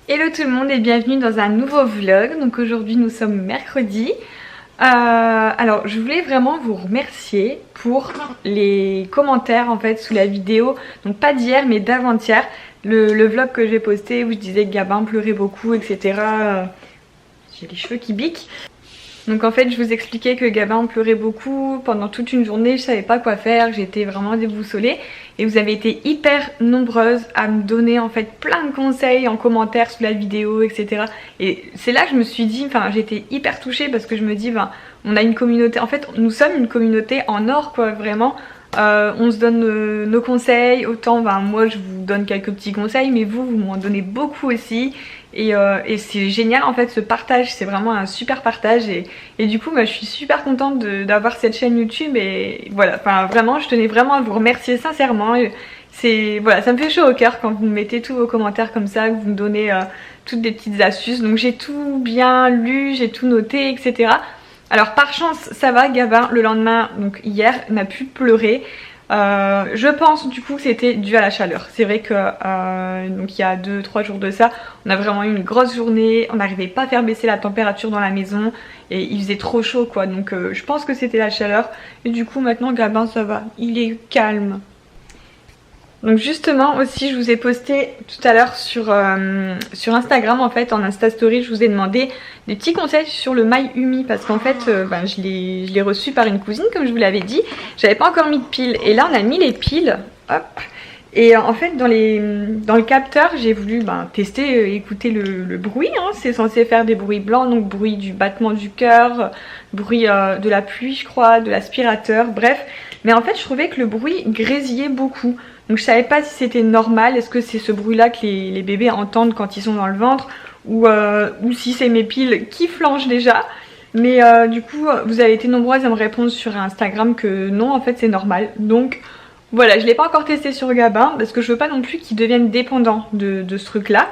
Hello tout le monde et bienvenue dans un nouveau vlog. Donc aujourd'hui nous sommes mercredi. Alors je voulais vraiment vous remercier pour les commentaires en fait sous la vidéo. Donc pas d'hier mais d'avant-hier. Le vlog que j'ai posté où je disais que Gabin pleurait beaucoup etc. J'ai les cheveux qui biquent. Donc en fait je vous expliquais que Gabin pleurait beaucoup pendant toute une journée, je savais pas quoi faire, j'étais vraiment déboussolée. Et vous avez été hyper nombreuses à me donner en fait plein de conseils en commentaire sous la vidéo etc. Et c'est là que je me suis dit, enfin j'étais hyper touchée parce que je me dis on a une communauté, en fait nous sommes une communauté en or quoi vraiment. On se donne nos conseils, autant moi je vous donne quelques petits conseils mais vous m'en donnez beaucoup aussi. Et c'est génial en fait ce partage, c'est vraiment un super partage et du coup je suis super contente d'avoir cette chaîne YouTube et voilà, enfin vraiment je tenais vraiment à vous remercier sincèrement. Voilà, ça me fait chaud au cœur quand vous me mettez tous vos commentaires comme ça, que vous me donnez toutes des petites astuces. Donc j'ai tout bien lu, j'ai tout noté etc. Alors par chance ça va, Gabin le lendemain, donc hier, n'a pu pleurer. Je pense du coup que c'était dû à la chaleur. C'est vrai que donc il y a 2-3 jours de ça, on a vraiment eu une grosse journée, on n'arrivait pas à faire baisser la température dans la maison et il faisait trop chaud quoi. Donc je pense que c'était la chaleur et du coup maintenant Gabin ça va, il est calme. Donc justement aussi je vous ai posté tout à l'heure sur Instagram en fait, en Insta Story, je vous ai demandé des petits conseils sur le Mayumi parce qu'en fait je l'ai reçu par une cousine comme je vous l'avais dit. J'avais pas encore mis de piles et là on a mis les piles, hop. Et en fait dans le capteur j'ai voulu tester, écouter le bruit, hein. C'est censé faire des bruits blancs, donc bruit du battement du cœur, bruit de la pluie je crois, de l'aspirateur, bref. Mais en fait je trouvais que le bruit grésillait beaucoup. Donc je savais pas si c'était normal, est-ce que c'est ce bruit là que les bébés entendent quand ils sont dans le ventre ou si c'est mes piles qui flanchent déjà. Mais du coup vous avez été nombreuses à me répondre sur Instagram que non en fait c'est normal. Donc voilà, je l'ai pas encore testé sur Gabin parce que je veux pas non plus qu'il devienne dépendant de ce truc là,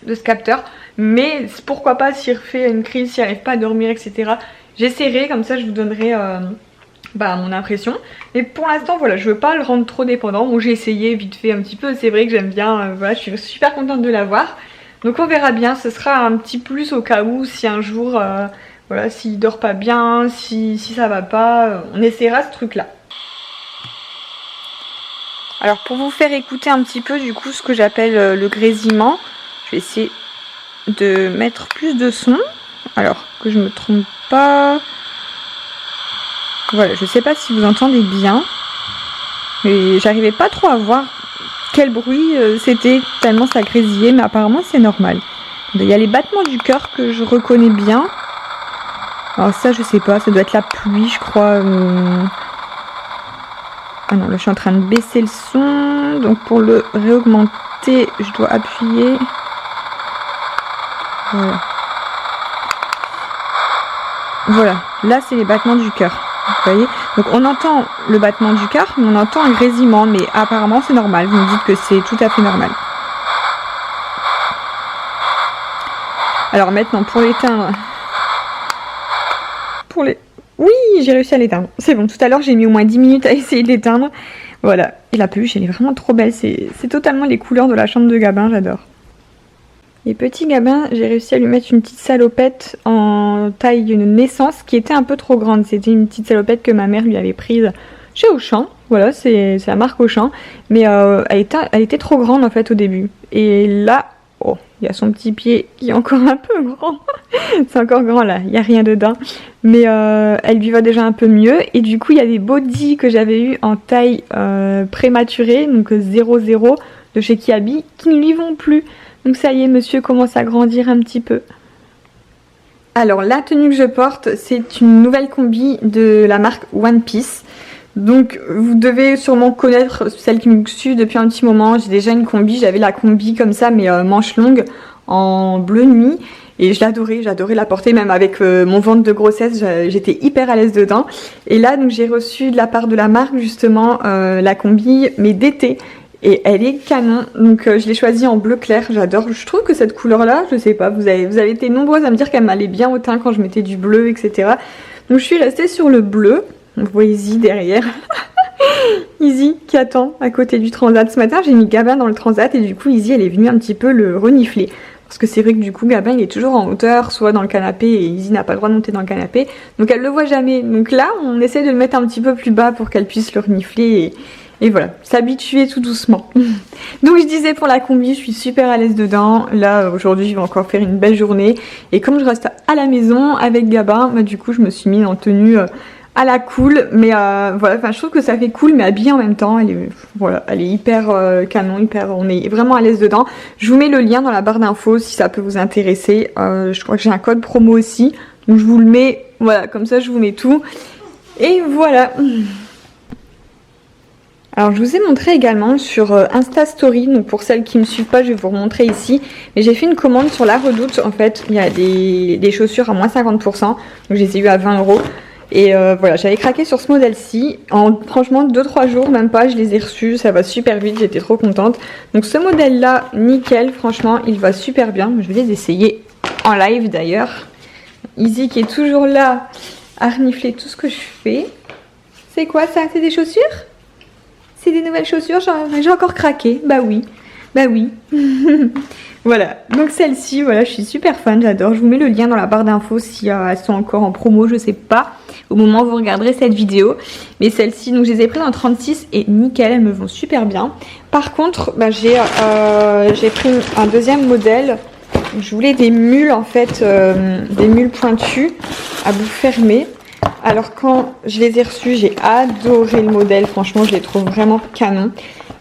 de ce capteur. Mais pourquoi pas s'il refait une crise, s'il n'arrive pas à dormir etc. J'essaierai, comme ça je vous donnerai mon impression. Mais pour l'instant voilà, je veux pas le rendre trop dépendant. Bon j'ai essayé vite fait un petit peu, c'est vrai que j'aime bien, voilà, je suis super contente de l'avoir. Donc on verra bien, ce sera un petit plus au cas où si un jour, voilà, s'il dort pas bien, si ça va pas, on essaiera ce truc là. Alors pour vous faire écouter un petit peu du coup ce que j'appelle le grésillement, je vais essayer de mettre plus de son, alors que je me trompe pas. Voilà, je sais pas si vous entendez bien, mais j'arrivais pas trop à voir quel bruit c'était tellement ça grésillait, mais apparemment c'est normal. Il y a les battements du cœur que je reconnais bien. Alors ça je sais pas, ça doit être la pluie je crois. Ah non, là je suis en train de baisser le son, donc pour le réaugmenter je dois appuyer. Voilà. Voilà, là c'est les battements du cœur. Vous voyez, donc on entend le battement du cœur, mais on entend un grésillement, mais apparemment c'est normal. Vous me dites que c'est tout à fait normal. Alors maintenant pour l'éteindre, oui, j'ai réussi à l'éteindre. C'est bon, tout à l'heure j'ai mis au moins 10 minutes à essayer de l'éteindre. Voilà, et la peluche elle est vraiment trop belle. C'est totalement les couleurs de la chambre de Gabin, j'adore. Et petit Gabin, j'ai réussi à lui mettre une petite salopette en taille de naissance qui était un peu trop grande. C'était une petite salopette que ma mère lui avait prise chez Auchan. Voilà, c'est la marque Auchan. Mais elle était trop grande en fait au début. Et là, oh, il y a son petit pied qui est encore un peu grand. C'est encore grand là, il n'y a rien dedans. Mais elle lui va déjà un peu mieux. Et du coup, il y a des bodys que j'avais eu en taille prématurée, donc 0,0 de chez Kiabi, qui ne lui vont plus. Donc ça y est, monsieur commence à grandir un petit peu. Alors la tenue que je porte, c'est une nouvelle combi de la marque One Piece. Donc vous devez sûrement connaître celle qui me suit depuis un petit moment. J'ai déjà une combi, j'avais la combi comme ça mais manche longue en bleu nuit. Et je l'adorais, j'adorais la porter même avec mon ventre de grossesse, j'étais hyper à l'aise dedans. Et là donc j'ai reçu de la part de la marque justement la combi mais d'été. Et elle est canon, donc je l'ai choisie en bleu clair, j'adore. Je trouve que cette couleur là, je sais pas, vous avez été nombreuses à me dire qu'elle m'allait bien au teint quand je mettais du bleu, etc. Donc je suis restée sur le bleu, vous voyez Izzy derrière. Izzy qui attend à côté du transat. Ce matin j'ai mis Gabin dans le transat et du coup Izzy elle est venue un petit peu le renifler. Parce que c'est vrai que du coup Gabin il est toujours en hauteur, soit dans le canapé et Izzy n'a pas le droit de monter dans le canapé. Donc elle le voit jamais. Donc là on essaie de le mettre un petit peu plus bas pour qu'elle puisse le renifler et voilà, s'habituer tout doucement. Donc je disais pour la combi, je suis super à l'aise dedans. Là aujourd'hui je vais encore faire une belle journée. Et comme je reste à la maison avec Gabin, bah, du coup je me suis mise en tenue à la cool. Mais voilà, enfin je trouve que ça fait cool mais habillée en même temps. Voilà, elle est hyper canon, on est vraiment à l'aise dedans. Je vous mets le lien dans la barre d'infos si ça peut vous intéresser. Je crois que j'ai un code promo aussi. Donc je vous le mets, voilà, comme ça je vous mets tout. Et voilà. Alors je vous ai montré également sur Insta Story, donc pour celles qui ne me suivent pas je vais vous remontrer ici, mais j'ai fait une commande sur La Redoute. En fait il y a des chaussures à moins 50%, donc je les ai eu à 20 €. Et voilà, j'avais craqué sur ce modèle-ci, en franchement 2-3 jours, même pas, je les ai reçus, ça va super vite, j'étais trop contente. Donc ce modèle-là, nickel, franchement il va super bien, je vais les essayer en live d'ailleurs. Izzy qui est toujours là à renifler tout ce que je fais. C'est quoi ça? C'est des chaussures? C'est des nouvelles chaussures, j'ai encore craqué, bah oui, bah oui. Voilà, donc celle-ci, voilà, je suis super fan, j'adore. Je vous mets le lien dans la barre d'infos si elles sont encore en promo, je sais pas, au moment où vous regarderez cette vidéo. Mais celle-ci, donc je les ai prises en 36 et nickel, elles me vont super bien. Par contre, bah, j'ai pris un deuxième modèle. Je voulais des mules en fait, des mules pointues à bout fermé. Alors quand je les ai reçus, j'ai adoré le modèle, franchement je les trouve vraiment canon.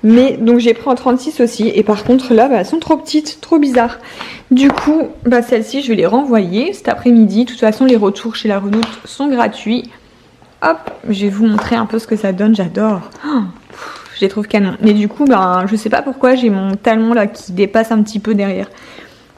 Mais donc j'ai pris en 36 aussi et par contre là bah, elles sont trop petites, trop bizarres. Du coup bah, celles-ci je vais les renvoyer cet après-midi. De toute façon les retours chez La Redoute sont gratuits. Hop, je vais vous montrer un peu ce que ça donne, j'adore. Oh, je les trouve canon. Mais du coup bah, je sais pas pourquoi j'ai mon talon là qui dépasse un petit peu derrière.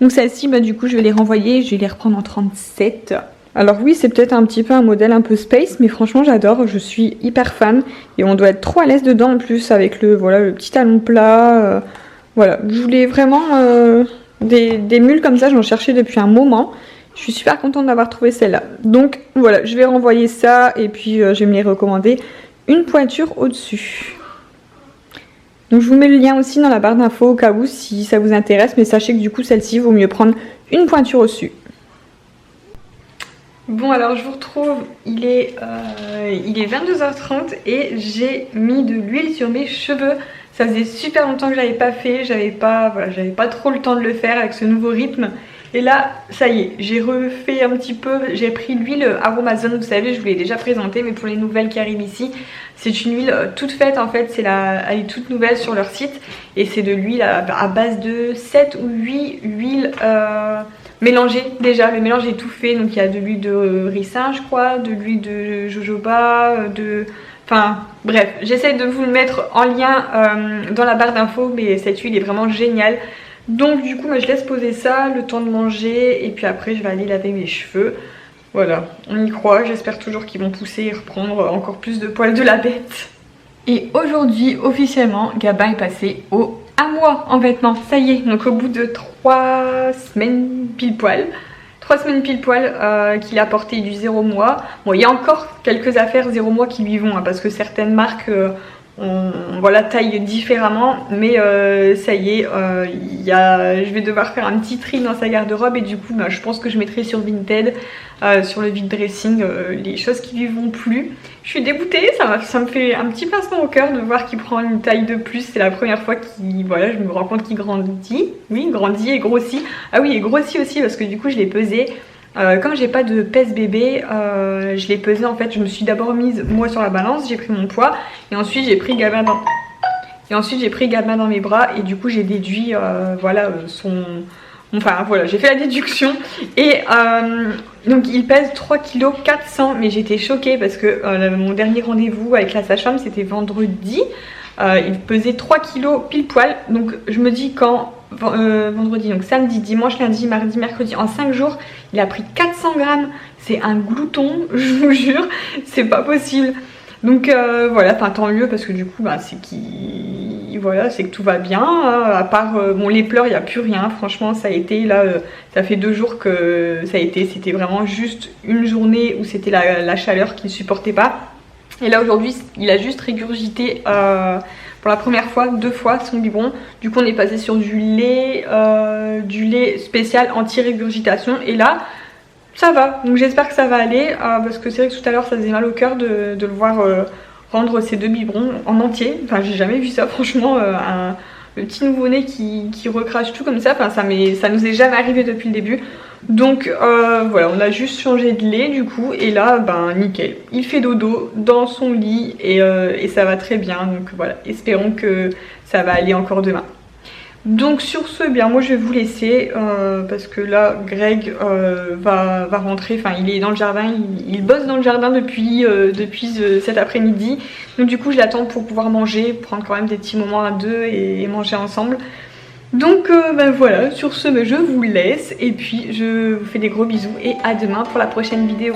Donc celles-ci bah, du coup je vais les renvoyer, je vais les reprendre en 37. Alors oui, c'est peut-être un petit peu un modèle un peu space, mais franchement j'adore, je suis hyper fan. Et on doit être trop à l'aise dedans en plus avec le petit talon plat. Voilà, je voulais vraiment des mules comme ça, j'en cherchais depuis un moment. Je suis super contente d'avoir trouvé celle-là. Donc voilà, je vais renvoyer ça et puis je vais me les recommander une pointure au-dessus. Donc je vous mets le lien aussi dans la barre d'infos au cas où si ça vous intéresse, mais sachez que du coup celle-ci, il vaut mieux prendre une pointure au-dessus. Bon alors je vous retrouve, il est 22h30 et j'ai mis de l'huile sur mes cheveux. Ça faisait super longtemps que je l'avais pas fait, j'avais pas trop le temps de le faire avec ce nouveau rythme. Et là ça y est, j'ai refait un petit peu, j'ai pris l'huile Aromazone, vous savez je vous l'ai déjà présenté mais pour les nouvelles qui arrivent ici, c'est une huile toute faite en fait, elle est toute nouvelle sur leur site. Et c'est de l'huile à base de 7 ou 8 huiles mélangé déjà, le mélange est tout fait, donc il y a de l'huile de ricin je crois, de l'huile de jojoba, enfin bref, j'essaie de vous le mettre en lien dans la barre d'infos, mais cette huile est vraiment géniale. Donc du coup moi, je laisse poser ça le temps de manger et puis après je vais aller laver mes cheveux. Voilà, on y croit, j'espère toujours qu'ils vont pousser et reprendre encore plus de poils de la bête. Et aujourd'hui officiellement Gabin est passé au 1 mois en vêtements, ça y est, donc au bout de 3 semaines pile poil, 3 semaines pile poil qu'il a porté du 0 mois. Bon, il y a encore quelques affaires 0 mois qui lui vont, hein, parce que certaines marques voilà, taillent différemment, mais ça y est, je vais devoir faire un petit tri dans sa garde-robe et du coup bah, je pense que je mettrai sur Vinted, sur le vide dressing, les choses qui lui vont plus. Je suis dégoûtée, ça me fait un petit pincement au cœur de voir qu'il prend une taille de plus. C'est la première fois voilà, je me rends compte qu'il grandit. Oui, grandit et grossit. Ah oui, et grossit aussi parce que du coup je l'ai pesé. Comme j'ai pas de pèse bébé, je l'ai pesé en fait. Je me suis d'abord mise moi sur la balance, j'ai pris mon poids et ensuite j'ai pris Gabin dans mes bras et du coup j'ai déduit voilà enfin voilà, j'ai fait la déduction et donc il pèse 3 kg 400, mais j'étais choquée parce que mon dernier rendez-vous avec la sage-femme c'était vendredi. Il pesait 3 kg pile poil, donc je me dis quand vendredi, donc samedi, dimanche, lundi, mardi, mercredi, en 5 jours il a pris 400 grammes, c'est un glouton, je vous jure, c'est pas possible. Donc voilà, enfin tant mieux parce que du coup bah, c'est que tout va bien, à part bon les pleurs il n'y a plus rien, franchement ça a été là, ça fait 2 jours que c'était vraiment juste une journée où c'était la chaleur qu'il supportait pas. Et là aujourd'hui il a juste régurgité pour la première fois, 2 fois son biberon. Du coup on est passé sur du lait spécial anti-régurgitation et là ça va. Donc j'espère que ça va aller parce que c'est vrai que tout à l'heure ça faisait mal au cœur de le voir rendre ses 2 biberons en entier. Enfin j'ai jamais vu ça franchement, le petit nouveau-né qui recrache tout comme ça, enfin ça nous est jamais arrivé depuis le début. Donc voilà, on a juste changé de lait du coup et là ben nickel, il fait dodo dans son lit et ça va très bien. Donc voilà, espérons que ça va aller encore demain. Donc sur ce, bien moi je vais vous laisser parce que là Greg va rentrer, enfin il est dans le jardin, il bosse dans le jardin depuis cet après-midi. Donc du coup je l'attends pour pouvoir manger, prendre quand même des petits moments à deux et manger ensemble. Donc ben voilà, sur ce je vous laisse et puis je vous fais des gros bisous et à demain pour la prochaine vidéo.